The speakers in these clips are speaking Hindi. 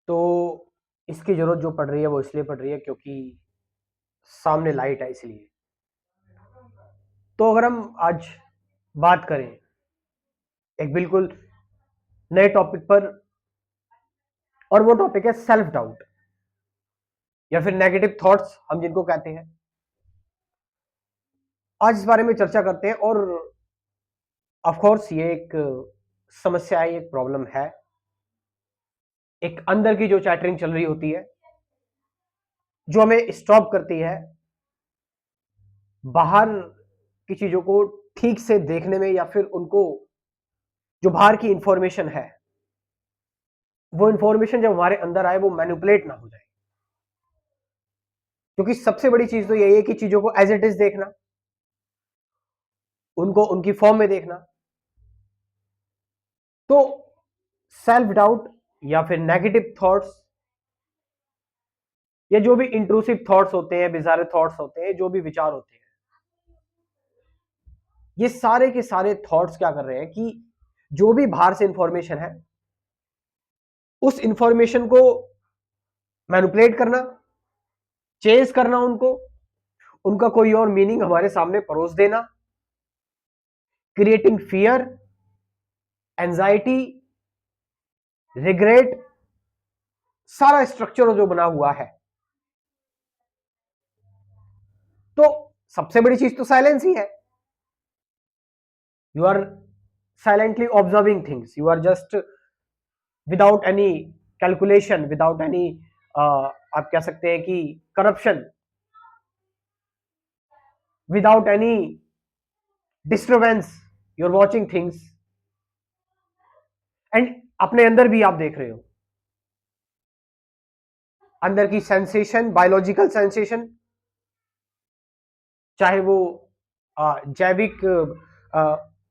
तो इसकी जरूरत जो पड़ रही है वो इसलिए पड़ रही है क्योंकि सामने लाइट है, इसलिए। तो अगर हम आज बात करें एक बिल्कुल नए टॉपिक पर, और वो टॉपिक है सेल्फ डाउट या फिर नेगेटिव थॉट्स हम जिनको कहते हैं, आज इस बारे में चर्चा करते हैं। और ऑफ कोर्स ये एक समस्या है, एक प्रॉब्लम है, एक अंदर की जो चैटरिंग चल रही होती है जो हमें स्टॉप करती है बाहर की चीजों को ठीक से देखने में, या फिर उनको जो बाहर की इंफॉर्मेशन है वो इंफॉर्मेशन जब हमारे अंदर आए वो मैनिपुलेट ना हो जाए। क्योंकि सबसे बड़ी चीज तो यही है कि चीजों को एज इट इज देखना, उनको उनकी फॉर्म में देखना। तो सेल्फ डाउट या फिर नेगेटिव थॉट्स या जो भी इंट्रूसिव थॉट्स होते हैं, बिजारे थॉट्स होते हैं, जो भी विचार होते हैं, ये सारे के सारे थॉट्स क्या कर रहे हैं कि जो भी बाहर से इंफॉर्मेशन है उस इंफॉर्मेशन को मैनिपुलेट करना, चेंज करना, उनको उनका कोई और मीनिंग हमारे सामने परोस देना, क्रिएटिंग फियर, एंजाइटी, रिग्रेट, सारा स्ट्रक्चर जो बना हुआ है। तो सबसे बड़ी चीज तो साइलेंस ही है। You are silently observing things, you are just without any calculation, without any आप कह सकते हैं कि corruption, without any disturbance, you are watching things. And अपने अंदर भी आप देख रहे हो अंदर की सेंसेशन, बायोलॉजिकल सेंसेशन, चाहे वो जैविक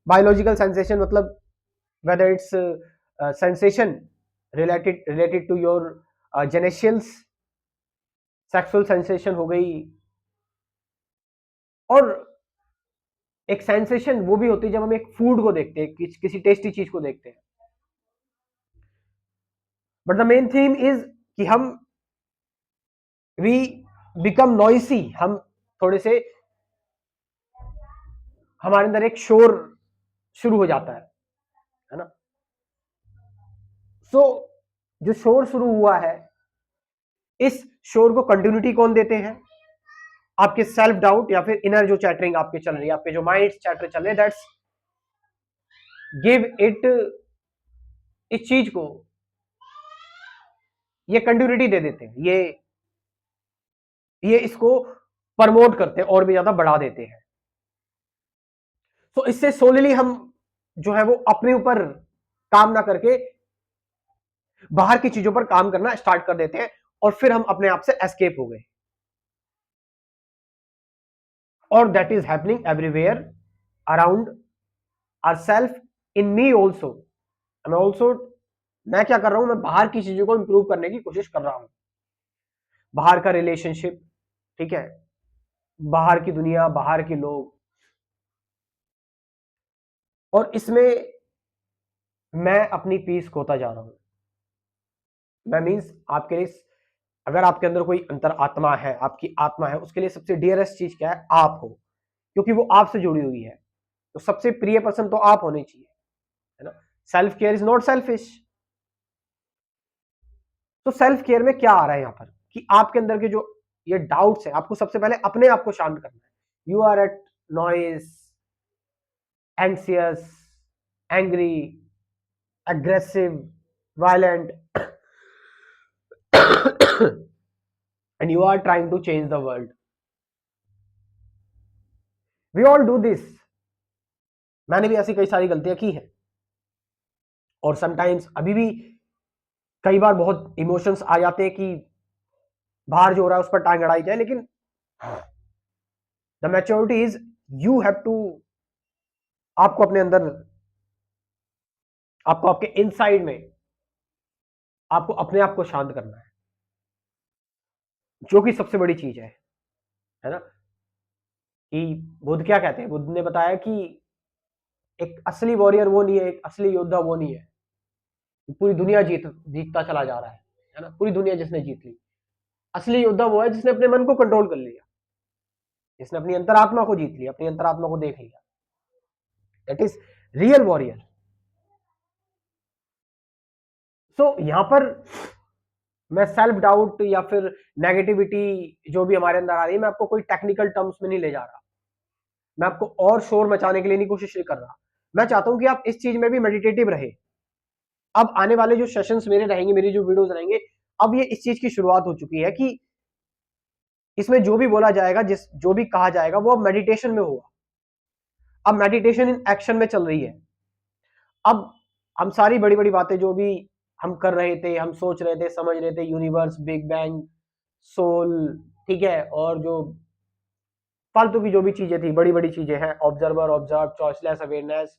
बायोलॉजिकल सेंसेशन, मतलब whether it's sensation related to your genitals, sexual sensation हो गई, और एक सेंसेशन वो भी होती है जब हम एक फूड को देखते हैं, किसी टेस्टी चीज को देखते हैं। But the main theme is कि हम वी बिकम नॉइसी, हम थोड़े से, हमारे अंदर एक शोर शुरू हो जाता है ना। सो जो शोर शुरू हुआ है, इस शोर को कंटिन्यूटी कौन देते हैं? आपके सेल्फ डाउट या फिर इनर जो चैटरिंग आपके चल रही है, आपके जो माइंड चैटर चल रहे हैं, दैट्स गिव इट, इस चीज को ये कंटिन्यूटी दे देते हैं, ये इसको प्रमोट करते हैं और भी ज्यादा बढ़ा देते हैं। तो इससे सोलिली हम जो है वो अपने ऊपर काम ना करके बाहर की चीजों पर काम करना स्टार्ट कर देते हैं, और फिर हम अपने आप से एस्केप हो गए। और that is happening everywhere around our self, in me also. मैं क्या कर रहा हूं, मैं बाहर की चीजों को इंप्रूव करने की कोशिश कर रहा हूं। बाहर का रिलेशनशिप, ठीक है, बाहर की दुनिया, बाहर के लोग, और इसमें मैं अपनी पीस खोता जा रहा हूं। मैं मीन्स आपके लिए, अगर आपके अंदर कोई अंतर आत्मा है, आपकी आत्मा है, उसके लिए सबसे डियरेस्ट चीज क्या है? आप हो, क्योंकि वो आपसे जुड़ी हुई है। तो सबसे प्रिय पर्सन तो आप होने चाहिए, है ना। Self care is not selfish. तो सेल्फ केयर में क्या आ रहा है यहां पर कि आपके अंदर के जो ये डाउट्स है, आपको सबसे पहले अपने आप को शांत करना है। You are at noise, anxious, angry, aggressive, violent, and you are trying to change the world. We all do this. मैंने भी ऐसी कई सारी गलतियां की हैं, और समटाइम्स अभी भी कई बार बहुत इमोशंस आ जाते हैं कि बाहर जो हो रहा है उस पर टांग अड़ाई जाए। लेकिन the maturity is, you have to, आपको अपने अंदर, आपको आपके इनसाइड में, आपको अपने आप को शांत करना है, जो कि सबसे बड़ी चीज है ना। कि बुद्ध क्या कहते हैं? बुद्ध ने बताया कि एक असली वॉरियर वो नहीं है, एक असली योद्धा वो नहीं है पूरी दुनिया जीतता चला जा रहा है है ना, पूरी दुनिया जिसने जीत ली। असली योद्धा वो है जिसने अपने मन को कंट्रोल कर लिया, जिसने अपनी अंतरात्मा को जीत लिया, अपनी अंतरात्मा को देख लिया। That is real warrior. So यहां पर मैं सेल्फ डाउट या फिर नेगेटिविटी जो भी हमारे अंदर आ रही है, मैं आपको कोई टेक्निकल टर्म्स में नहीं ले जा रहा, मैं आपको और शोर मचाने के लिए नहीं कोशिश नहीं कर रहा। मैं चाहता हूं कि आप इस चीज में भी मेडिटेटिव रहे। अब आने वाले जो सेशंस मेरे रहेंगे, मेरी जो वीडियोस रहेंगे, अब ये इस चीज की शुरुआत हो चुकी है कि इसमें जो भी बोला जाएगा, जो भी कहा जाएगा, वो अब मेडिटेशन में होगा। अब मेडिटेशन इन एक्शन में चल रही है। अब हम सारी बड़ी बड़ी बातें जो भी हम कर रहे थे, हम सोच रहे थे, समझ रहे थे, यूनिवर्स, बिग बैंग, सोल, ठीक है, और जो फालतू की जो भी चीजें थी, बड़ी बड़ी चीजें हैं, ऑब्जर्वर, ऑब्जर्व, चॉइसलेस अवेयरनेस,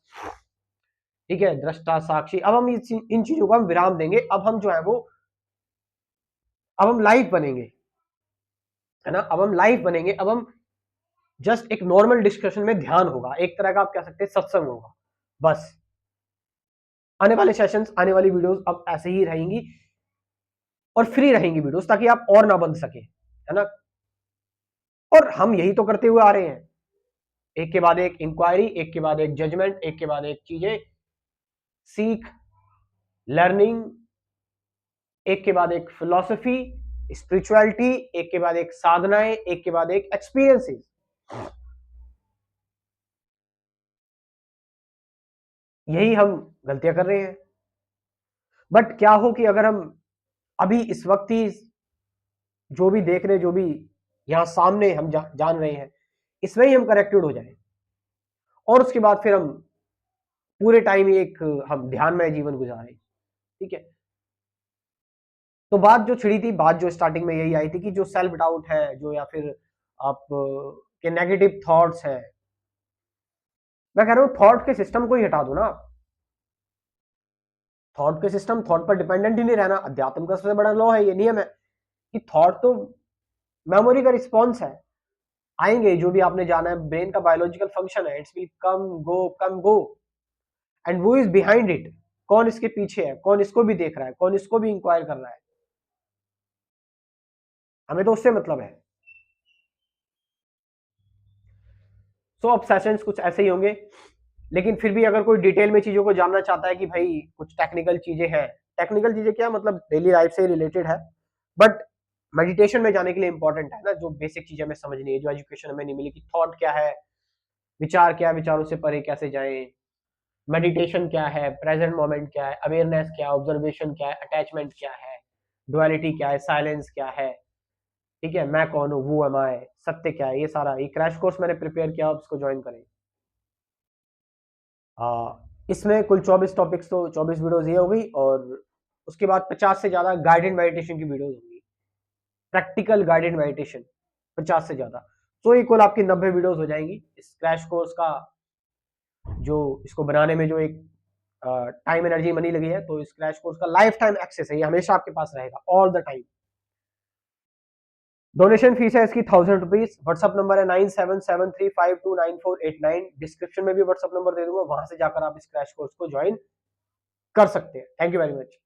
ठीक है, दृष्टा, साक्षी, अब हम इन चीजों को हम विराम देंगे। अब हम जो है वो, अब हम लाइव बनेंगे, है ना, अब हम लाइव बनेंगे। अब हम जस्ट एक नॉर्मल डिस्कशन में ध्यान होगा, एक तरह का आप कह सकते हैं सत्संग होगा बस। आने वाले सेशंस, आने वाली वीडियोस अब ऐसे ही रहेंगी और फ्री रहेंगी वीडियोस, ताकि आप और ना बन सके, है ना। और हम यही तो करते हुए आ रहे हैं, एक के बाद एक इंक्वायरी, एक के बाद एक जजमेंट, एक के बाद एक चीजें, सीख, लर्निंग, एक के बाद एक फिलॉसफी, स्पिरिचुअलिटी, एक के बाद एक साधनाएं, एक के बाद एक एक्सपीरियंसेस। यही हम गलतियां कर रहे हैं। बट क्या हो कि अगर हम अभी इस वक्त ही जो भी देख रहे, जो भी यहां सामने हम जान रहे हैं, इसमें ही हम करेक्टेड हो जाए, और उसके बाद फिर हम पूरे टाइम एक हम ध्यान में जीवन गुजारें, ठीक है। तो बात जो छिड़ी थी, बात जो स्टार्टिंग में यही आई थी कि जो सेल्फ डाउट है, जो या फिर आप के नेगेटिव थॉट्स है, मैं कह रहा हूं थॉट के सिस्टम को ही हटा दो ना। थॉट के सिस्टम, थॉट पर डिपेंडेंट ही नहीं रहना। अध्यात्म का सबसे बड़ा लॉ है, ये नियम है कि थॉट तो मेमोरी का रिस्पॉन्स है। आएंगे, जो भी आपने जाना है, ब्रेन का बायोलॉजिकल फंक्शन है, it's will come go, come go, and वो इज बिहाइंड इट। कौन इसके पीछे है, कौन इसको भी देख रहा है, कौन इसको भी इंक्वायर कर रहा है, हमें तो उससे मतलब है। सो अब सेशंस कुछ ऐसे ही होंगे, लेकिन फिर भी अगर कोई डिटेल में चीजों को जानना चाहता है कि भाई कुछ टेक्निकल चीजें हैं, टेक्निकल चीजें क्या मतलब डेली लाइफ से रिलेटेड है, बट मेडिटेशन में जाने के लिए इंपॉर्टेंट है ना, जो बेसिक चीजें हमें समझनी है, जो एजुकेशन हमें नहीं मिली, कि थॉट क्या है, विचार क्या है, विचारों से परे कैसे जाएं, मेडिटेशन क्या है, प्रेजेंट मोमेंट क्या है, अवेयरनेस क्या है, ऑब्जर्वेशन क्या है, अटैचमेंट क्या है, डुअलिटी क्या है, साइलेंस क्या है, ठीक है, मैं कौन हूँ, वो एम आई, सत्य क्या है, ये सारा ये क्रैश कोर्स मैंने प्रिपेयर किया, आप इसको ज्वाइन करें। इसमें कुल 24 टॉपिक्स, तो 24 वीडियोस ये हो गई, और उसके बाद 50 से ज्यादा गाइडेड मेडिटेशन की वीडियोस होंगी, प्रैक्टिकल गाइडेड मेडिटेशन 50 से ज्यादा। तो ये कुल आपकी 90 वीडियोस हो जाएंगी इस क्रैश कोर्स का। जो इसको बनाने में जो एक टाइम, एनर्जी, मनी लगी है, तो इस क्रैश कोर्स का लाइफ टाइम एक्सेस है, ये हमेशा आपके पास रहेगा, all the time. Donation fees है इसकी 1000 रुपीज। व्हाट्सअप नंबर है 9773529489। डिस्क्रिप्शन में भी व्हाट्सअप नंबर दे दूंगा, वहां से जाकर आप इस क्रैश कोर्स को ज्वाइन कर सकते हैं। Thank you very much.